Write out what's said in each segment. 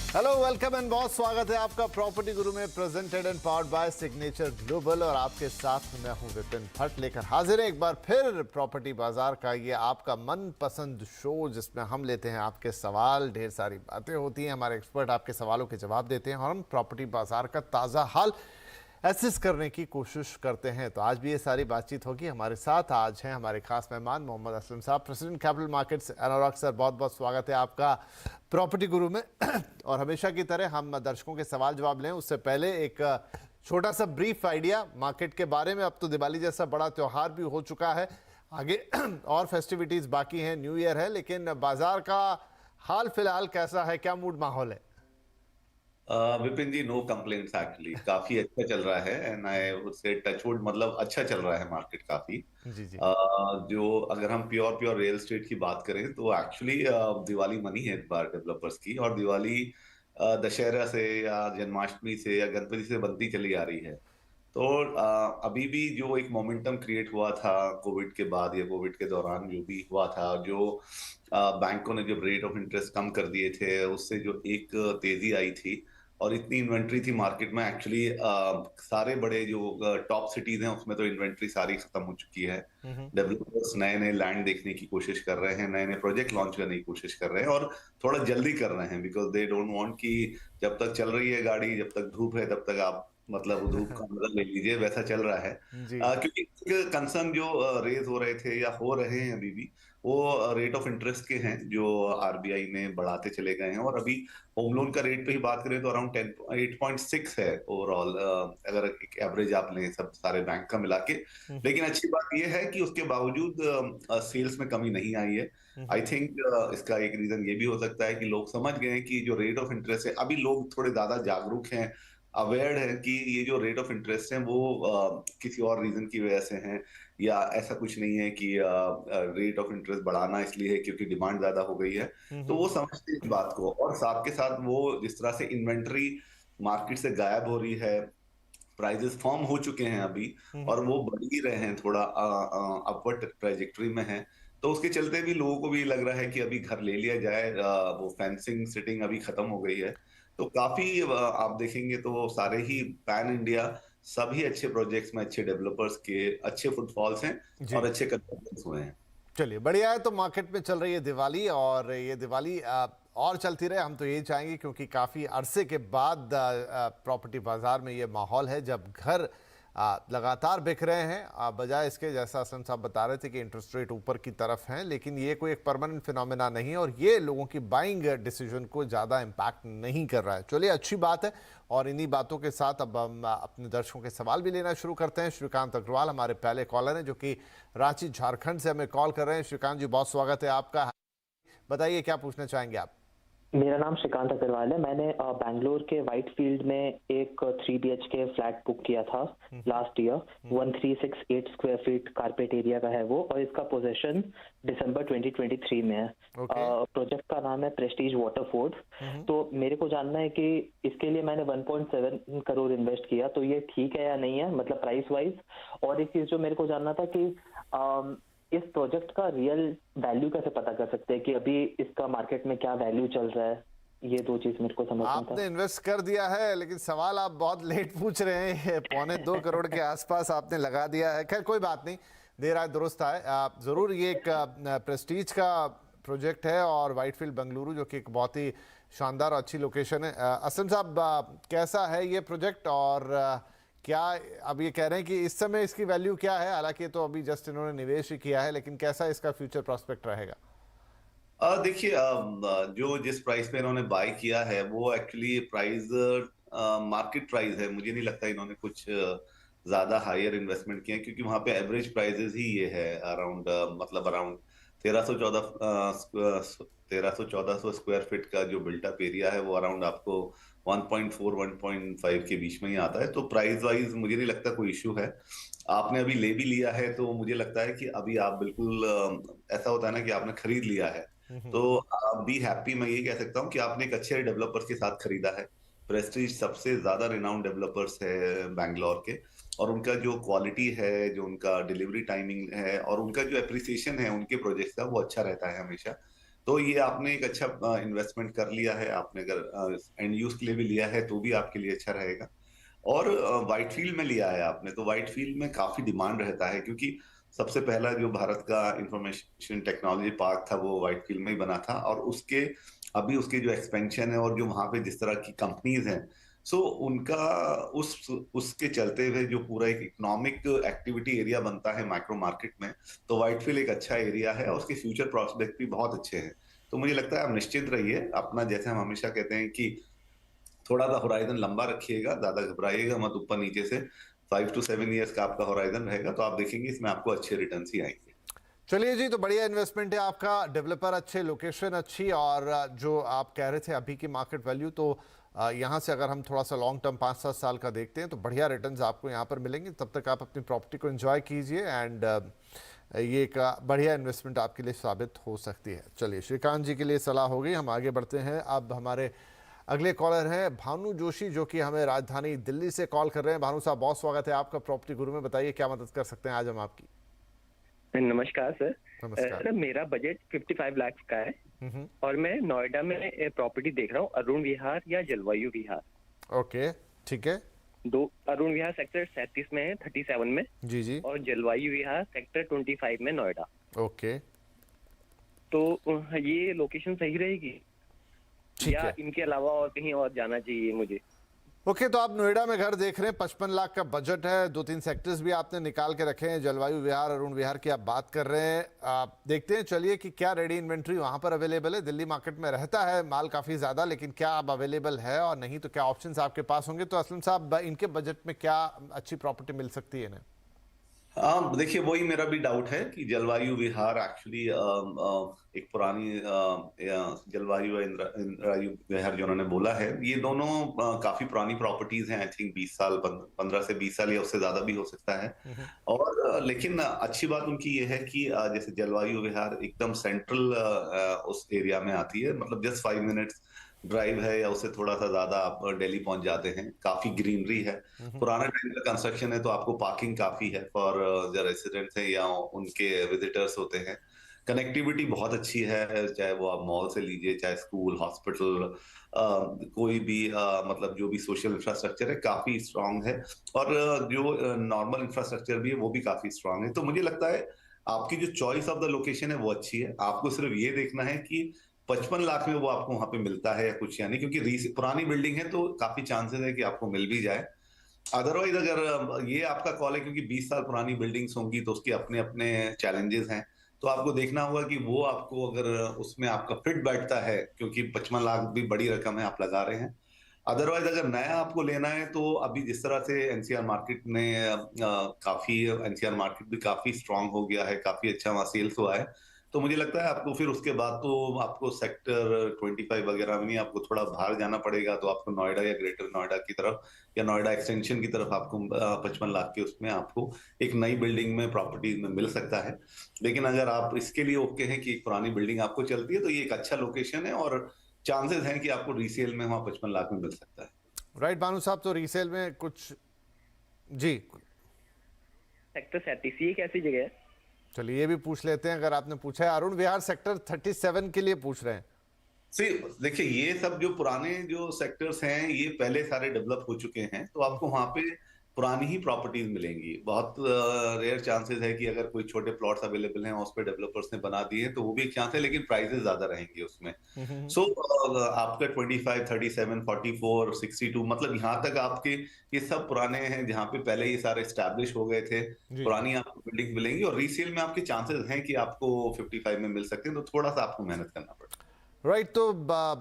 Hello, welcome and बहुत स्वागत है आपका प्रॉपर्टी गुरु में, presented and powered by signature global. और आपके साथ मैं हूं विपिन भट्ट, लेकर हाजिर है एक बार फिर प्रॉपर्टी बाजार का ये आपका मनपसंद शो, जिसमें हम लेते हैं आपके सवाल। ढेर सारी बातें होती हैं, हमारे एक्सपर्ट आपके सवालों के जवाब देते हैं और हम प्रॉपर्टी बाजार का ताज़ा हाल एसेस करने की कोशिश करते हैं। तो आज भी ये सारी बातचीत होगी। हमारे साथ आज हैं हमारे खास मेहमान मोहम्मद असलम साहब, प्रेसिडेंट कैपिटल मार्केट्स एनोरॉक। सर, बहुत बहुत स्वागत है आपका प्रॉपर्टी गुरु में। और हमेशा की तरह हम दर्शकों के सवाल जवाब लें उससे पहले एक छोटा सा ब्रीफ आइडिया मार्केट के बारे में। अब तो दिवाली जैसा बड़ा त्यौहार भी हो चुका है, आगे और फेस्टिविटीज बाकी हैं, न्यू ईयर है, लेकिन बाजार का हाल फिलहाल कैसा है, क्या मूड माहौल है? Vipin ji, no complaints. Actually काफी अच्छा चल रहा है and I would say touchwood, मतलब अच्छा चल रहा है मार्केट काफी। जी जी। जो अगर हम प्योर प्योर रियल एस्टेट की बात करें तो एक्चुअली दिवाली मनी है इस बार डेवलपर्स की। और दिवाली दशहरा से या जन्माष्टमी से या गणपति से बनती चली आ रही है। तो अभी भी जो एक मोमेंटम क्रिएट हुआ था कोविड के बाद या कोविड के दौरान जो भी हुआ था, जो बैंकों ने जब रेट ऑफ इंटरेस्ट कम कर दिए थे, उससे जो एक तेजी आई थी और इतनी इन्वेंट्री थी मार्केट में। एक्चुअली सारे बड़े जो टॉप सिटीज हैं उसमें तो इन्वेंट्री सारी खत्म हो चुकी है। डेवलपर्स नए नए लैंड देखने की कोशिश कर रहे हैं, नए नए प्रोजेक्ट लॉन्च करने की कोशिश कर रहे हैं और थोड़ा जल्दी कर रहे हैं, बिकॉज दे डोंट वांट कि जब तक चल रही है गाड़ी, जब तक धूप है तब तक आप मतलब धूप का मजा ले लीजिए, वैसा चल रहा है। जी। क्योंकि कंसर्न जो रेज हो रहे थे या हो रहे हैं अभी भी, वो रेट ऑफ इंटरेस्ट के हैं जो आरबीआई ने बढ़ाते चले गए हैं। और अभी होम लोन का रेट पे ही बात करें तो अराउंड 8.6 है ओवरऑल, अगर एक एवरेज आप लें सब सारे बैंक का मिला के। लेकिन अच्छी बात यह है कि उसके बावजूद सेल्स में कमी नहीं आई है। आई थिंक इसका एक रीजन ये भी हो सकता है कि लोग समझ गए हैं कि जो रेट ऑफ इंटरेस्ट है, अभी लोग थोड़े ज्यादा जागरूक हैं, अवेयर है कि ये जो रेट ऑफ इंटरेस्ट है वो किसी और रीजन की वजह से है, या ऐसा कुछ नहीं है कि रेट ऑफ इंटरेस्ट बढ़ाना इसलिए है क्योंकि डिमांड ज्यादा हो गई है। तो वो समझते हैं इस बात को, और साथ के साथ वो जिस तरह से इन्वेंट्री मार्केट से गायब हो रही है, प्राइजेस फॉर्म हो चुके हैं अभी और वो बढ़ ही रहे हैं, थोड़ा अपवर्ड ट्रेजेक्टरी में है। तो उसके चलते भी लोगों को भी लग रहा है कि अभी घर ले लिया जाए, वो फेंसिंग सिटिंग अभी खत्म हो गई है। तो काफी आप देखेंगे तो सारे ही पैन इंडिया सभी अच्छे प्रोजेक्ट्स में अच्छे डेवलपर्स के अच्छे फुटफॉल्स हैं और जी। अच्छे कन्वर्जन्स हुए हैं। चलिए, बढ़िया है। तो मार्केट में चल रही है दिवाली, और ये दिवाली और चलती रहे, हम तो यही चाहेंगे, क्योंकि काफ़ी अरसे के बाद प्रॉपर्टी बाजार में ये माहौल है जब घर लगातार बिक रहे हैं, बजाय इसके जैसा असलम साहब बता रहे थे कि इंटरेस्ट रेट ऊपर की तरफ हैं, लेकिन ये कोई एक परमानेंट फिनोमेना नहीं है और ये लोगों की बाइंग डिसीजन को ज़्यादा इम्पैक्ट नहीं कर रहा है। चलिए, अच्छी बात है। और इन्हीं बातों के साथ अब हम अपने दर्शकों के सवाल भी लेना शुरू करते हैं। श्रीकांत अग्रवाल हमारे पहले कॉलर हैं, जो कि रांची झारखंड से हमें कॉल कर रहे हैं। श्रीकांत जी, बहुत स्वागत है आपका। बताइए, क्या पूछना चाहेंगे आप? मेरा नाम श्रीकांत अग्रवाल है। मैंने बैंगलोर के व्हाइट फील्ड में एक 3 BHK फ्लैट बुक किया था last year. 1368 square feet carpet area का है वो, और इसका पोजेशन दिसंबर 2023 में है। प्रोजेक्ट का नाम है प्रेस्टीज वाटरफोर्ड। तो मेरे को जानना है कि इसके लिए मैंने 1.7 करोड़ इन्वेस्ट किया, तो ये ठीक है या नहीं है, मतलब प्राइस वाइज। और एक चीज जो मेरे को जानना था कि इस प्रोजेक्ट का रियल वैल्यू कैसे पता कर सकते हैं कि अभी इसका मार्केट में क्या वैल्यू चल रहा है। ये दो चीज मेरे को समझना था। आपने इन्वेस्ट कर दिया है, लेकिन सवाल आप बहुत लेट पूछ रहे हैं। 1.25 करोड़ के आसपास आपने लगा दिया है। खैर, कोई बात नहीं, देर आए दुरुस्त आए। ज़रूर ये एक प्रेस्टीज का प्रोजेक्ट है, और वाइटफील्ड बेंगलुरु, जो कि एक बहुत ही शानदार और अच्छी लोकेशन है। असलम साहब, कैसा है ये प्रोजेक्ट, और क्या अब ये कह रहे हैं कि इस समय इसकी वैल्यू क्या है? हालांकि तो अभी जस्ट इन्होंने निवेश ही किया है, लेकिन कैसा इसका फ्यूचर प्रोस्पेक्ट रहेगा? देखिए, जो जिस प्राइस पे इन्होंने बाय किया है वो एक्चुअली प्राइस मार्केट प्राइस है। मुझे नहीं लगता इन्होंने कुछ ज्यादा हायर इन्वेस्टमेंट किया है, क्योंकि वहां पे एवरेज प्राइजेस ही ये है अराउंड, मतलब अराउंड 1300 स्क्वायर फीट का जो बिल्टअप एरिया है वो अराउंड आपको 1.4 1.5 के बीच में ही आता है। तो प्राइस वाइज मुझे नहीं लगता कोई इशू है। आपने अभी ले भी लिया है तो मुझे लगता है कि अभी आप बिल्कुल ऐसा होता है ना कि आपने खरीद लिया है तो आप बी हैप्पी। मैं ये कह सकता हूँ कि आपने एक अच्छे डेवलपर्स के साथ खरीदा है। प्रेस्टीज सबसे ज्यादा रिनाउंड डेवलपर्स है बैंगलोर के, और उनका जो क्वालिटी है, जो उनका डिलीवरी टाइमिंग है और उनका जो एप्रिसिएशन है उनके प्रोजेक्ट्स का, वो अच्छा रहता है हमेशा। तो ये आपने एक अच्छा इन्वेस्टमेंट कर लिया है। आपने अगर एंड यूज के लिए भी लिया है तो भी आपके लिए अच्छा रहेगा। और व्हाइट फील्ड में लिया है आपने, तो व्हाइट फील्ड में काफी डिमांड रहता है, क्योंकि सबसे पहला जो भारत का इंफॉर्मेशन टेक्नोलॉजी पार्क था वो व्हाइट फील्ड में ही बना था। और उसके अभी उसके जो एक्सपेंशन है और जो वहां पे जिस तरह की कंपनीज हैं, सो उनका उसके चलते हुए जो पूरा एक इकोनॉमिक एक्टिविटी एरिया बनता है माइक्रो मार्केट में, तो व्हाइट फील्ड एक अच्छा एरिया है और उसके फ्यूचर प्रोस्पेक्ट भी बहुत अच्छे हैं। तो मुझे लगता है आप निश्चिंत रहिए अपना, जैसे हम हमेशा कहते हैं कि थोड़ा सा होराइजन लंबा रखिएगा, ज्यादा घबराइएगा मत, ऊपर नीचे से 5 to 7 years का आपका होराइजन रहेगा, तो आप देखेंगे इसमें आपको अच्छे रिटर्न ही आएंगे। चलिए जी, तो बढ़िया इन्वेस्टमेंट है आपका, डेवलपर अच्छे, लोकेशन अच्छी, और जो आप कह रहे थे अभी की मार्केट वैल्यू, तो यहाँ से अगर हम थोड़ा सा लॉन्ग टर्म 5-7 साल का देखते हैं तो बढ़िया रिटर्न्स आपको यहाँ पर मिलेंगे। तब तक आप अपनी प्रॉपर्टी को एंजॉय कीजिए एंड ये एक बढ़िया इन्वेस्टमेंट आपके लिए साबित हो सकती है। चलिए, श्रीकांत जी के लिए सलाह हो गई, हम आगे बढ़ते हैं। अब हमारे अगले कॉलर हैं भानु जोशी, जो कि हमें राजधानी दिल्ली से कॉल कर रहे हैं। भानु साहब, बहुत स्वागत है आपका प्रॉपर्टी गुरु में। बताइए क्या मदद कर सकते हैं आज हम आपकी। नमस्कार सर। नमस्कार। सर, मेरा बजट 55 लाख का है और मैं नोएडा में प्रॉपर्टी देख रहा हूँ, अरुण विहार या जलवायु विहार। ओके, ठीक है। दो अरुण विहार सेक्टर 37 में है, 37 में जी जी। और जलवायु विहार सेक्टर 25 में नोएडा। ओके, तो ये लोकेशन सही रहेगी ठीक या है। इनके अलावा और कहीं और जाना चाहिए मुझे? ओके, तो आप नोएडा में घर देख रहे हैं, 55 लाख का बजट है, 2-3 सेक्टर्स भी आपने निकाल के रखे हैं, जलवायु विहार, अरुण विहार की आप बात कर रहे हैं। आप देखते हैं, चलिए, कि क्या रेडी इन्वेंट्री वहां पर अवेलेबल है। दिल्ली मार्केट में रहता है माल काफी ज्यादा, लेकिन क्या अब अवेलेबल है, और नहीं तो क्या ऑप्शंस आपके पास होंगे। तो असलम साहब, इनके बजट में क्या अच्छी प्रॉपर्टी मिल सकती है इन्हें? देखिए, वही मेरा भी डाउट है कि जलवायु विहार एक्चुअली एक पुरानी जलवायु इंद्रायु विहार जो उन्होंने बोला है, ये दोनों काफी पुरानी प्रॉपर्टीज हैं। आई थिंक 20 साल, 15 से 20 साल या उससे ज्यादा भी हो सकता है। और लेकिन अच्छी बात उनकी ये है कि जैसे जलवायु विहार एकदम सेंट्रल उस एरिया में आती है, मतलब जस्ट 5 मिनट्स ड्राइव है या उससे थोड़ा सा ज्यादा आप दिल्ली पहुंच जाते हैं। काफी ग्रीनरी है, पुराना टाइम का कंस्ट्रक्शन है, तो आपको पार्किंग काफी है फॉर जो रेसिडेंट्स हैं या उनके विजिटर्स होते हैं। कनेक्टिविटी बहुत अच्छी है, चाहे वो आप मॉल से लीजिए, चाहे स्कूल, हॉस्पिटल, कोई भी मतलब जो भी सोशल इंफ्रास्ट्रक्चर है काफी स्ट्रांग है। और जो नॉर्मल इंफ्रास्ट्रक्चर भी है वो भी काफी स्ट्रांग है। तो मुझे लगता है आपकी जो चॉइस ऑफ द लोकेशन है वो अच्छी है। आपको सिर्फ ये देखना है कि 55 लाख में वो आपको वहां पे मिलता है या कुछ, यानी क्योंकि पुरानी बिल्डिंग है तो काफी चांसेस है कि आपको मिल भी जाए। अदरवाइज अगर ये आपका कॉल है, क्योंकि 20 साल पुरानी बिल्डिंग्स होंगी तो उसके अपने अपने चैलेंजेस हैं, तो आपको देखना होगा कि वो आपको अगर उसमें आपका फिट बैठता है, क्योंकि 55 लाख भी बड़ी रकम है आप लगा रहे हैं। अदरवाइज अगर नया आपको लेना है तो अभी जिस तरह से एनसीआर मार्केट में एनसीआर मार्केट भी काफी स्ट्रांग हो गया है, काफी अच्छा वहां सेल्स हुआ है, तो मुझे लगता है आपको फिर उसके बाद तो आपको सेक्टर 25 वगैरह में नहीं, आपको थोड़ा बाहर जाना पड़ेगा। तो आपको नोएडा या ग्रेटर नोएडा की तरफ या नोएडा एक्सटेंशन की तरफ आपको 55 लाख के उसमें आपको एक नई बिल्डिंग में प्रॉपर्टी में मिल सकता है। लेकिन अगर आप इसके लिए ओके हैं कि एक पुरानी बिल्डिंग आपको चलती है, तो ये एक अच्छा लोकेशन है और चांसेस हैं कि आपको रीसेल में वहां 55 लाख में मिल सकता है। राइट भानु साहब, तो रीसेल में कुछ जी सेक्टर 37 ये कैसी जगह है? चलिए, ये भी पूछ लेते हैं अगर आपने पूछा है। अरुण विहार सेक्टर 37 के लिए पूछ रहे हैं। देखिए, ये सब जो पुराने जो सेक्टर्स हैं ये पहले सारे डेवलप हो चुके हैं, तो आपको वहां पे पुरानी ही प्रॉपर्टीज मिलेंगी। बहुत रेयर चांसेस है कि अगर कोई छोटे प्लॉट्स अवेलेबल हैं उस पर डेवलपर्स ने बना दिए तो वो भी एक चांस है, लेकिन प्राइसेस ज्यादा रहेंगे उसमें। सो आपका 25, 37, 44, 62, मतलब यहाँ तक आपके ये सब पुराने हैं जहाँ पे पहले ये सारे एस्टैब्लिश हो गए थे। पुरानी आपको बिल्डिंग मिलेंगी और रीसेल में आपके चांसेस हैं कि आपको 55 में मिल सकते हैं, तो थोड़ा सा आपको मेहनत करना पड़ेगा। राइट, तो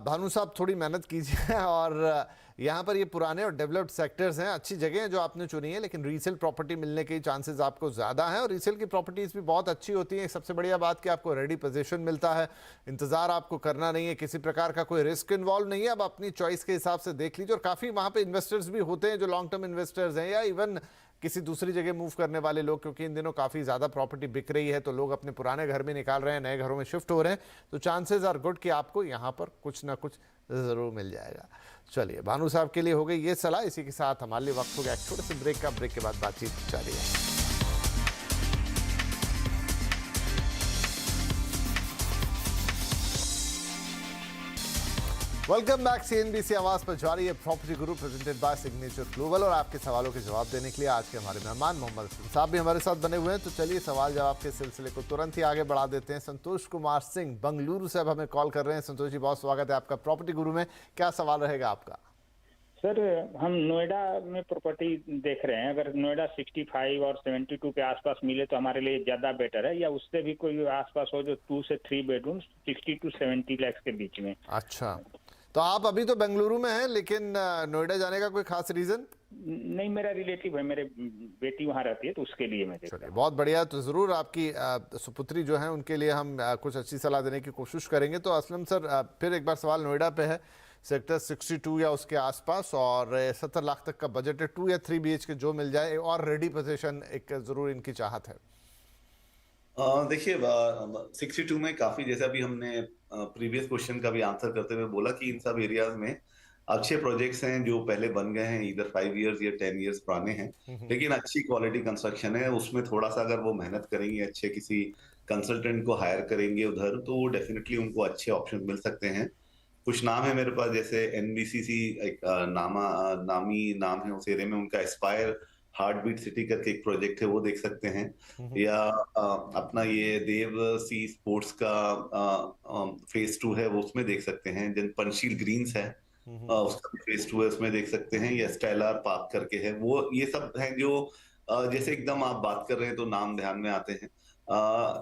भानु साहब थोड़ी मेहनत कीजिए और यहाँ पर ये पुराने और डेवलप्ड सेक्टर्स हैं, अच्छी जगह हैं जो आपने चुनी है, लेकिन रीसेल प्रॉपर्टी मिलने के चांसेस आपको ज़्यादा हैं। और रीसेल की प्रॉपर्टीज़ भी बहुत अच्छी होती हैं। सबसे बढ़िया बात कि आपको रेडी पोजीशन मिलता है, इंतज़ार आपको करना नहीं है, किसी प्रकार का कोई रिस्क इन्वॉल्व नहीं है। अब अपनी चॉइस के हिसाब से देख लीजिए। और काफ़ी वहाँ पर इन्वेस्टर्स भी होते हैं जो लॉन्ग टर्म इन्वेस्टर्स हैं या इवन किसी दूसरी जगह मूव करने वाले लोग, क्योंकि इन दिनों काफ़ी ज़्यादा प्रॉपर्टी बिक रही है, तो लोग अपने पुराने घर में निकाल रहे हैं, नए घरों में शिफ्ट हो रहे हैं, तो चांसेस आर गुड कि आपको यहाँ पर कुछ ना कुछ ज़रूर मिल जाएगा। चलिए, भानु साहब के लिए हो गई ये सलाह। इसी के साथ हमारे लिए वक्त हो गया एक छोटे से ब्रेक का। ब्रेक के बाद बातचीत जारी है। Welcome back. सीएनबीसी आवाज पर जारी है property Guru presented by signature global और आपके सवालों के जवाब देने के लिए आज के हमारे मेहमान मोहम्मद असलम साहब भी हमारे साथ बने हुए हैं। तो चलिए सवाल जवाब के सिलसिले को तुरंत ही आगे बढ़ा देते हैं। संतोष कुमार सिंह बंगलुरु से अब हमें कॉल कर रहे हैं। संतोष जी, बहुत स्वागत है आपका प्रॉपर्टी गुरु में। क्या सवाल रहेगा आपका? सर, हम नोएडा में प्रॉपर्टी देख रहे हैं। अगर नोएडा 65 और 72 के आसपास मिले तो हमारे लिए ज्यादा बेटर है, या उससे भी कोई आसपास हो जो 2 से 3 बेडरूम 60 to 70 लाख के बीच में। अच्छा, तो आप अभी तो बेंगलुरु में हैं, लेकिन नोएडा जाने का कोई खास रीजन? नहीं, मेरा रिलेटिव है, मेरे बेटी वहाँ रहती है, तो उसके लिए मैं देख रहा हूँ। बहुत बढ़िया। तो जरूर आपकी सुपुत्री जो है उनके लिए हम कुछ अच्छी सलाह देने की कोशिश करेंगे। तो असलम सर, फिर एक बार सवाल नोएडा पे है, सेक्टर 62 या उसके आसपास, और 70 लाख तक का बजट है। 2 या 3 BHK जो मिल जाए, और रेडी पोजीशन एक जरूर इनकी चाहत है। देखिए, 62 में काफी, जैसे अभी हमने प्रीवियस क्वेश्चन का भी आंसर करते हुए बोला कि इन सब एरियाज में अच्छे प्रोजेक्ट्स हैं जो पहले बन गए हैं, इधर 5 इयर्स या 10 इयर्स पुराने हैं, लेकिन अच्छी क्वालिटी कंस्ट्रक्शन है। उसमें थोड़ा सा अगर वो मेहनत करेंगे, अच्छे किसी कंसल्टेंट को हायर करेंगे उधर, तो डेफिनेटली उनको अच्छे ऑप्शन मिल सकते हैं। कुछ नाम है मेरे पास, जैसे NBCC एक नामी नाम है उस एरिया में, उनका एस्पायर हार्ट बीट सिटी करके एक प्रोजेक्ट है, वो देख सकते हैं। या अपना ये देव सी स्पोर्ट्स का फेज 2 है, वो उसमें देख सकते हैं। जन पंचशील ग्रीन्स है, उसका भी फेज 2 है, उसमें देख सकते हैं। या स्टेलर पार्क करके है, वो ये सब हैं जो जैसे एकदम आप बात कर रहे हैं तो नाम ध्यान में आते हैं।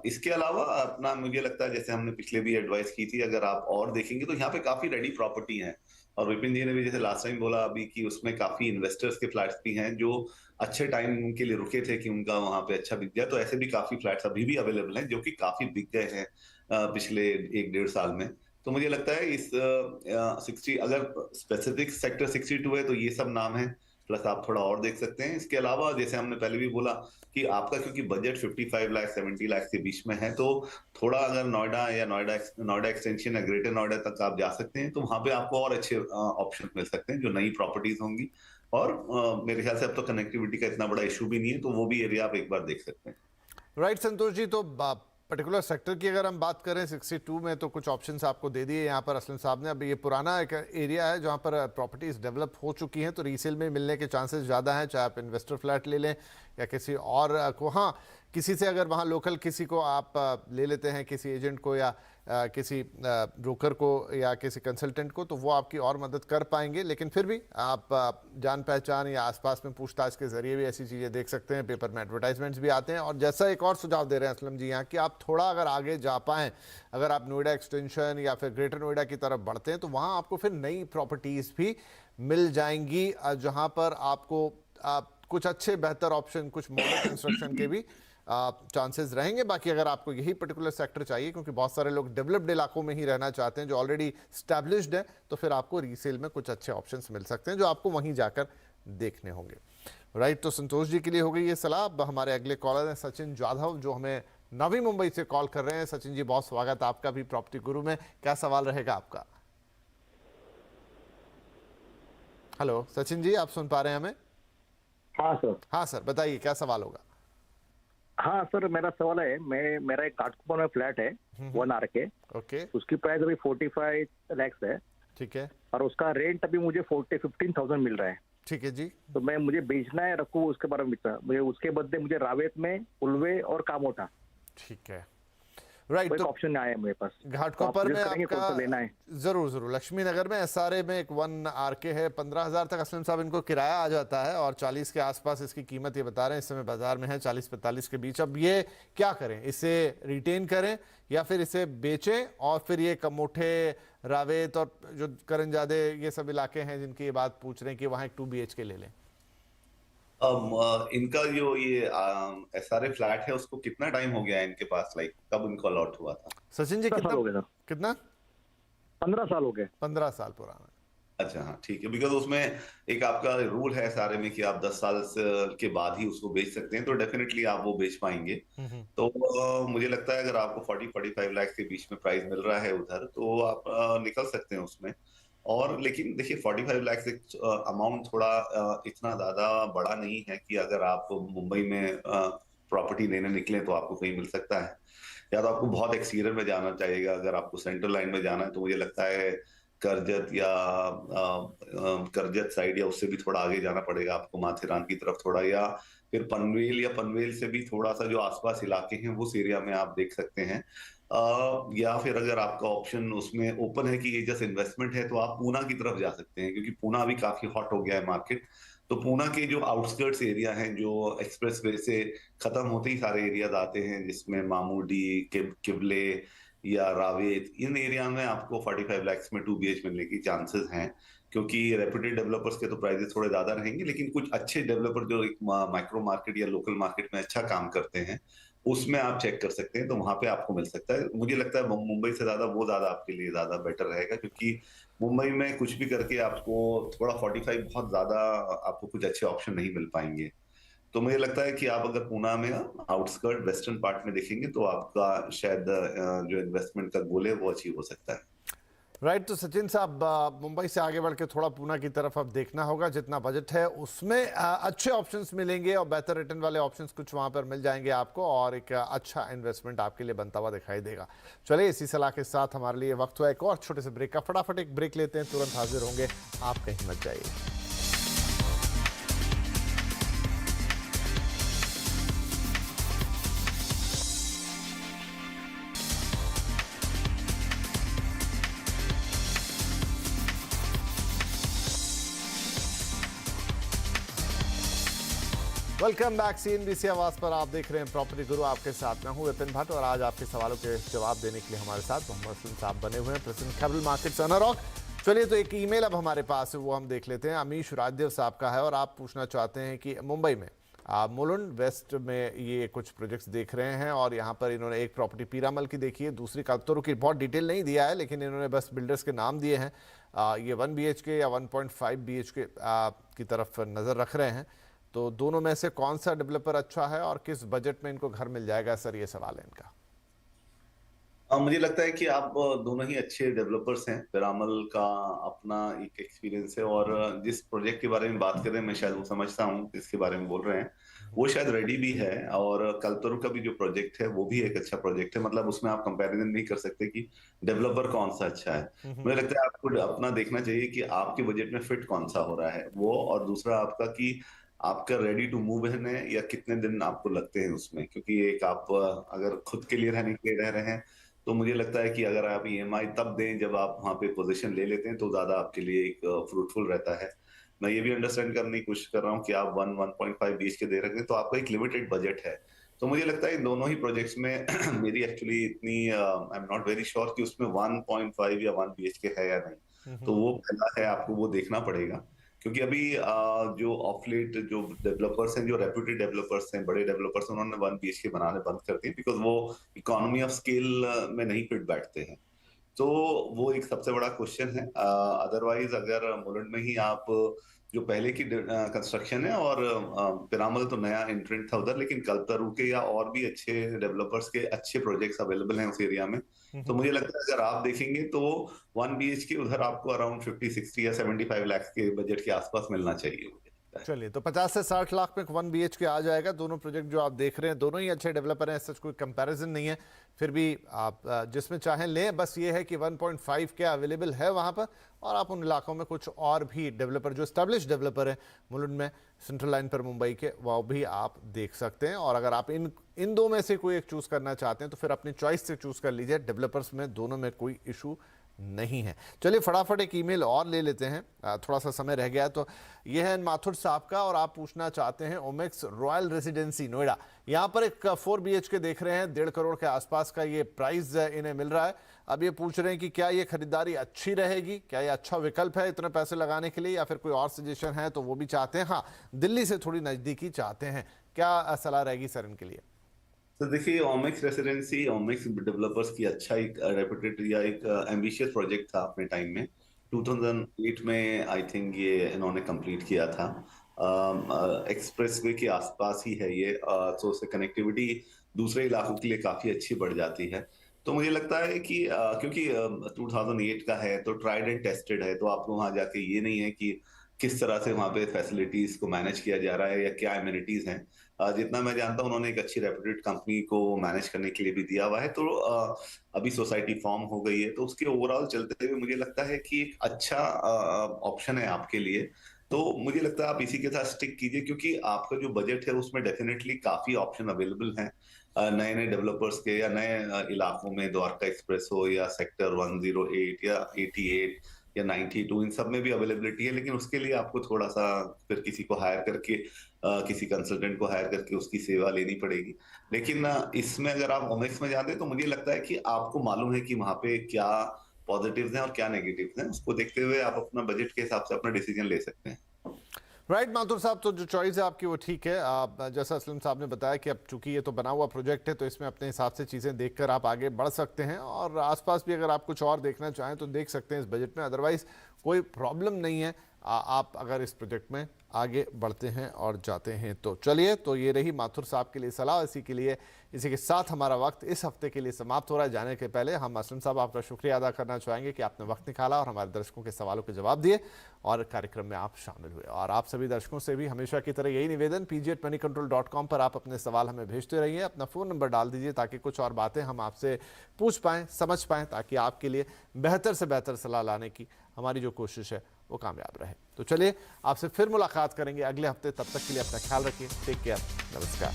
इसके अलावा अपना मुझे लगता है, जैसे हमने पिछले भी एडवाइस की थी, अगर आप और देखेंगे तो यहाँ पे काफी रेडी प्रॉपर्टी है। और विपिन जी ने भी जैसे लास्ट टाइम बोला अभी कि उसमें काफी इन्वेस्टर्स के फ्लैट्स भी हैं जो अच्छे टाइम उनके लिए रुके थे कि उनका वहां पे अच्छा बिक गया। तो ऐसे भी काफी फ्लैट्स अभी भी अवेलेबल हैं जो कि काफी बिक गए हैं पिछले 1-1.5 साल में। तो मुझे लगता है इस 60, अगर स्पेसिफिक सेक्टर 62 है तो ये सब नाम है, प्लस आप थोड़ा और देख सकते हैं। इसके अलावा जैसे हमने पहले भी बोला कि आपका क्योंकि बजट 55 लाख 70 लाख के बीच में है, तो थोड़ा अगर नोएडा या नोएडा एक्सटेंशन या ग्रेटर नोएडा तक आप जा सकते हैं, तो वहां पे आपको और अच्छे ऑप्शन मिल सकते हैं जो नई प्रॉपर्टीज होंगी। और मेरे ख्याल से अब तो कनेक्टिविटी का इतना बड़ा इशू भी नहीं है, तो वो भी एरिया आप एक बार देख सकते हैं। राइट संतोष जी, तो पर्टिकुलर सेक्टर की अगर हम बात करें 62 में, तो कुछ ऑप्शंस आपको दे दिए यहाँ पर असलम साहब ने। अब ये पुराना एक एरिया है जहाँ पर प्रॉपर्टीज डेवलप हो चुकी हैं, तो रीसेल में मिलने के चांसेस ज़्यादा हैं, चाहे आप इन्वेस्टर फ्लैट ले लें या किसी और को। हाँ, किसी से अगर वहाँ लोकल किसी को आप ले लेते हैं, किसी एजेंट को या किसी ब्रोकर को या किसी कंसल्टेंट को, तो वो आपकी और मदद कर पाएंगे। लेकिन फिर भी आप जान पहचान या आसपास में पूछताछ के जरिए भी ऐसी चीज़ें देख सकते हैं। पेपर में एडवर्टाइजमेंट्स भी आते हैं। और जैसा एक और सुझाव दे रहे हैं असलम जी यहाँ कि आप थोड़ा अगर आगे जा पाएँ, अगर आप नोएडा एक्सटेंशन या फिर ग्रेटर नोएडा की तरफ बढ़ते हैं, तो वहाँ आपको फिर नई प्रॉपर्टीज़ भी मिल जाएंगी जहाँ पर आपको कुछ अच्छे बेहतर ऑप्शन, कुछ मॉडल कंस्ट्रक्शन के भी चांसेस रहेंगे। बाकी अगर आपको यही पर्टिकुलर सेक्टर चाहिए, क्योंकि बहुत सारे लोग डेवलप्ड इलाकों में ही रहना चाहते हैं जो ऑलरेडी स्टैब्लिश्ड है, तो फिर आपको रीसेल में कुछ अच्छे ऑप्शंस मिल सकते हैं जो आपको वहीं जाकर देखने होंगे। राइट, तो संतोष जी के लिए हो गई ये सलाह। अब हमारे अगले कॉलर हैं सचिन जाधव, जो हमें नवी मुंबई से कॉल कर रहे हैं। सचिन जी, बहुत स्वागत है आपका भी प्रॉपर्टी गुरु में। क्या सवाल रहेगा आपका? हेलो सचिन जी, आप सुन पा रहे हैं हमें? हाँ सर। हाँ सर, बताइए क्या सवाल होगा? हाँ सर, मेरा सवाल है, मेरा एक घाटकोपर में फ्लैट है 1 RK। ओके, उसकी प्राइस अभी 45 लाख है। ठीक है। और उसका रेंट अभी मुझे 15,000 मिल रहा है। ठीक है जी। तो मुझे बेचना है, रखूँ, उसके बारे में मुझे उसके बदले मुझे रावेत में, उल्वे और कामोटा, ठीक है। राइट, तो तो ऑप्शन आया है मेरे पास। घाटकोपर में आपका लेना है। जरूर जरूर लक्ष्मी नगर में SRA में एक 1 RK है। 15,000 तक असलम साहब इनको किराया आ जाता है, और 40 के आसपास इसकी कीमत ये बता रहे हैं इस समय बाजार में है, 40-45 के बीच। अब ये क्या करें, इसे रिटेन करें या फिर इसे बेचें, और फिर ये कमोठे, रावेत और जो करंजादे, ये सब इलाके हैं जिनकी ये बात पूछ रहे हैं कि वहाँ एक 2 BHK ले लें? इनका जो ये SRA फ्लैट है, उसको कितना टाइम हो गया है इनके पास, लाइक कब इनको अलॉट हुआ था? सचिन जी, 15 साल हो गए सर। कितना? 15 साल हो गए। 15 साल पुराना। अच्छा, हाँ ठीक है। बिकॉज उसमें एक आपका रूल है SRA में कि आप 10 साल के बाद ही उसको बेच सकते हैं, तो डेफिनेटली आप वो बेच पाएंगे। तो मुझे लगता है अगर आपको 40-45 लाख के बीच में प्राइस मिल रहा है उधर, तो आप निकल सकते हैं उसमें। और लेकिन देखिए 45 लाख से अमाउंट थोड़ा इतना ज्यादा बड़ा नहीं है कि अगर आप मुंबई में प्रॉपर्टी लेने निकले तो आपको कहीं मिल सकता है, या तो आपको बहुत एक्सटीरियर में जाना चाहिएगा। अगर आपको सेंट्रल लाइन में जाना है तो मुझे लगता है करजत या करजत साइड या उससे भी थोड़ा आगे जाना पड़ेगा आपको, माथेरान की तरफ थोड़ा, या फिर पनवेल, या पनवेल से भी थोड़ा सा जो आसपास इलाके हैं उस एरिया में आप देख सकते हैं। या फिर अगर आपका ऑप्शन उसमें ओपन है कि ये जस्ट इन्वेस्टमेंट है, तो आप पूना की तरफ जा सकते हैं, क्योंकि पूना अभी काफी हॉट हो गया है मार्केट। तो पूना के जो आउटस्कर्ट्स एरिया हैं, जो एक्सप्रेस वे से खत्म होते ही सारे एरियाज आते हैं, जिसमें मामूडी, किबले या रावेत, इन एरिया में आपको 45 लाख में 2 BH मिलने की चांसेस हैं, क्योंकि रेप्यूटेड डेवलपर्स के तो प्राइसेस थोड़े ज्यादा रहेंगे, लेकिन कुछ अच्छे डेवलपर जो एक माइक्रो मार्केट या लोकल मार्केट में अच्छा काम करते हैं, उसमें आप चेक कर सकते हैं, तो वहां पे आपको मिल सकता है। मुझे लगता है मुंबई से ज्यादा वो ज्यादा आपके लिए ज्यादा बेटर रहेगा, क्योंकि मुंबई में कुछ भी करके आपको थोड़ा 45 बहुत ज्यादा, आपको कुछ अच्छे ऑप्शन नहीं मिल पाएंगे। तो मुझे लगता है कि आप अगर पूना में आउटस्कर्ट वेस्टर्न पार्ट में देखेंगे तो आपका शायद जो इन्वेस्टमेंट का गोल है वो अचीव हो सकता है। राइट। तो सचिन साहब, मुंबई से आगे बढ़ के थोड़ा पूना की तरफ अब देखना होगा, जितना बजट है उसमें अच्छे ऑप्शंस मिलेंगे और बेहतर रिटर्न वाले ऑप्शंस कुछ वहां पर मिल जाएंगे आपको, और एक अच्छा इन्वेस्टमेंट आपके लिए बनता हुआ दिखाई देगा। चलिए, इसी सलाह के साथ हमारे लिए वक्त हुआ एक और छोटे से ब्रेक का। फटाफट एक ब्रेक लेते हैं, तुरंत हाजिर होंगे, आप कहीं मत जाइए। Welcome back. CNBC आवाज पर आप देख रहे हैं प्रॉपर्टी गुरु, आपके साथ मैं हूं विपिन भट्ट, और आज आपके सवालों के जवाब देने के लिए हमारे साथ मोहम्मद हसन साहब बने हुए हैं, प्रेसिडेंट कैपिटल मार्केट्स अनरॉक। चलिए, तो एक ईमेल अब हमारे पास है, वो हम देख लेते हैं। अमीश राजदेव साहब का है, और आप पूछना चाहते हैं कि मुंबई में मुलुंड वेस्ट में ये कुछ प्रोजेक्ट्स देख रहे हैं, और यहाँ पर इन्होंने एक प्रॉपर्टी पीरामल की देखी है, दूसरी कल्पतरू की। बहुत डिटेल नहीं दिया है, लेकिन इन्होंने बस बिल्डर्स के नाम दिए हैं। ये 1 BHK या 1.5 BHK की तरफ नज़र रख रहे हैं। तो दोनों में से कौन सा डेवलपर अच्छा है और किस बजट में इनको घर मिल जाएगा, सर, ये सवाल है इनका। मुझे लगता है कि आप दोनों ही अच्छे डेवलपर्स हैं। पिरामल का अपना एक एक्सपीरियंस है, और जिस प्रोजेक्ट के बारे में बात कर रहे हैं मैं शायद वो समझता हूँ किसके बारे में बोल रहे हैं, वो शायद रेडी भी है। और कल्पतरू का भी जो प्रोजेक्ट है वो भी एक अच्छा प्रोजेक्ट है, मतलब उसमें आप कंपैरिजन नहीं कर सकते कि डेवलपर कौन सा अच्छा है। मुझे लगता है आपको अपना देखना चाहिए कि आपके बजट में फिट कौन सा हो रहा है वो, और दूसरा आपका कि आपका रेडी टू मूव है या कितने दिन आपको लगते हैं उसमें, क्योंकि एक आप अगर खुद के लिए रहने के लिए रह रहे हैं, तो मुझे लगता है कि अगर आप EMI तब दें जब आप वहां पे पोजीशन ले लेते हैं, तो ज्यादा आपके लिए एक फ्रूटफुल रहता है। मैं ये भी अंडरस्टैंड करने की कोशिश कर रहा हूँ कि आप 1.5 BHK दे रहे हैं, तो आपका एक लिमिटेड बजट है। तो मुझे लगता है इन दोनों ही प्रोजेक्ट्स में मेरी एक्चुअली इतनी I am not very sure कि उसमें 1.5 या 1 BHK है या नहीं। तो वो पहला है, आपको वो देखना पड़ेगा, क्योंकि अभी जो ऑफ लेट जो डेवलपर्स हैं, जो रेप्यूटेड डेवलपर्स हैं, बड़े डेवलपर्स, उन्होंने 1 BHK बनाने बंद कर दिए, बिकॉज वो इकोनॉमी ऑफ स्केल में नहीं फिट बैठते हैं। तो वो एक सबसे बड़ा क्वेश्चन है। अदरवाइज अगर मुलुंड में ही आप जो पहले की कंस्ट्रक्शन है, और पिरामल तो नया एंट्रेंट था उधर, लेकिन कल्पतरू के या और भी अच्छे डेवलपर्स के अच्छे प्रोजेक्ट्स अवेलेबल हैं उस एरिया में। तो मुझे लगता है अगर आप देखेंगे तो 1 BHK उधर आपको अराउंड 50, 60 या 75 लाख के बजट के आसपास मिलना चाहिए, मुझे लगता है। चलिए, तो 50 से 60 लाख में 1 BHK आ जाएगा। दोनों प्रोजेक्ट जो आप देख रहे हैं, दोनों ही अच्छे डेवलपर हैं, सच कोई कंपैरिजन नहीं है। फिर भी आप जिसमें चाहें लें, बस ये है कि 1.5 क्या अवेलेबल है वहाँ पर, और आप उन इलाकों में कुछ और भी डेवलपर जो एस्टेब्लिश डेवलपर हैं मुलुंड में, सेंट्रल लाइन पर मुंबई के, वो भी आप देख सकते हैं। और अगर आप इन दो में से कोई एक चूज़ करना चाहते हैं तो फिर अपनी चॉइस से चूज़ कर लीजिए। डेवलपर्स में दोनों में कोई इशू नहीं है। चलिए, फटाफट एक ईमेल और ले लेते हैं, थोड़ा सा समय रह गया है। तो ये है माथुर साहब का, और आप पूछना चाहते हैं ओमेक्स रॉयल रेसिडेंसी नोएडा, यहाँ पर एक 4 BHK देख रहे हैं, 1.5 करोड़ के आसपास का ये प्राइस इन्हें मिल रहा है। अब ये पूछ रहे हैं कि क्या ये खरीदारी अच्छी रहेगी, क्या ये अच्छा विकल्प है इतने पैसे लगाने के लिए, या फिर कोई और सजेशन है तो वो भी चाहते हैं। हाँ, दिल्ली से थोड़ी नज़दीकी चाहते हैं, क्या सलाह रहेगी सर इनके लिए? तो देखिए, ओमेक्स रेसिडेंसी ओमेक्स डेवलपर्स की अच्छा एक रेपुटेड या एक एम्बिशियस प्रोजेक्ट था अपने टाइम में। 2008 में आई थिंक ये इन्होंने कंप्लीट किया था। एक्सप्रेसवे के आसपास ही है ये, तो उससे कनेक्टिविटी दूसरे इलाकों के लिए काफी अच्छी बढ़ जाती है। तो मुझे लगता है कि क्योंकि 2008 का है तो ट्राइड एंड टेस्टेड है, तो आपको वहां जाके ये नहीं है कि किस तरह से वहां पे फैसिलिटीज को मैनेज किया जा रहा है या क्या एमिनिटीज हैं। जितना मैं जानता हूं उन्होंने एक अच्छी रेप्यूटेड कंपनी को मैनेज करने के लिए भी दिया हुआ है, तो अभी सोसाइटी फॉर्म हो गई है, तो उसके ओवरऑल चलते हुए मुझे लगता है कि एक अच्छा ऑप्शन है आपके लिए। तो मुझे लगता है आप इसी के साथ स्टिक कीजिए, क्योंकि आपका जो बजट है उसमें डेफिनेटली काफी ऑप्शन अवेलेबल हैं नए नए डेवलपर्स के, या नए इलाकों में द्वारका एक्सप्रेस हो या सेक्टर 108 या 88 या 92, इन सब में भी अवेलेबिलिटी है। लेकिन उसके लिए आपको थोड़ा सा फिर किसी को हायर करके किसी कंसल्टेंट को हायर करके उसकी सेवा लेनी पड़ेगी। लेकिन इसमें अगर आप ओमेक्स में जाते हैं तो मुझे लगता है कि आपको मालूम है कि वहां पे क्या पॉजिटिव्स हैं और क्या नेगेटिव्स हैं, उसको देखते हुए आप अपना बजट के हिसाब से अपना डिसीजन ले सकते हैं। राइट माथुर साहब, तो जो चॉइस है आपकी वो ठीक है। आप जैसा असलम साहब ने बताया कि अब चूंकि ये तो बना हुआ प्रोजेक्ट है तो इसमें अपने हिसाब से चीज़ें देखकर आप आगे बढ़ सकते हैं, और आसपास भी अगर आप कुछ और देखना चाहें तो देख सकते हैं इस बजट में। अदरवाइज़ कोई प्रॉब्लम नहीं है आप अगर इस प्रोजेक्ट में आगे बढ़ते हैं और जाते हैं तो। चलिए, तो ये रही माथुर साहब के लिए सलाह। इसी के साथ हमारा वक्त इस हफ्ते के लिए समाप्त हो रहा है। जाने के पहले हम असलम साहब आपका शुक्रिया अदा करना चाहेंगे कि आपने वक्त निकाला और हमारे दर्शकों के सवालों के जवाब दिए और कार्यक्रम में आप शामिल हुए। और आप सभी दर्शकों से भी हमेशा की तरह यही निवेदन, pg@moneycontrol.com पर आप अपने सवाल हमें भेजते रहिए। अपना फ़ोन नंबर डाल दीजिए ताकि कुछ और बातें हम आपसे पूछ पाएँ, समझ पाएँ, ताकि आपके लिए बेहतर से बेहतर सलाह लाने की हमारी जो कोशिश है वो कामयाब रहे। तो चलिए, आपसे फिर मुलाकात करेंगे अगले हफ्ते। तब तक के लिए अपना ख्याल रखिए। Take care. नमस्कार।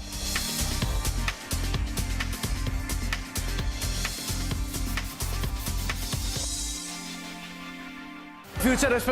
Future express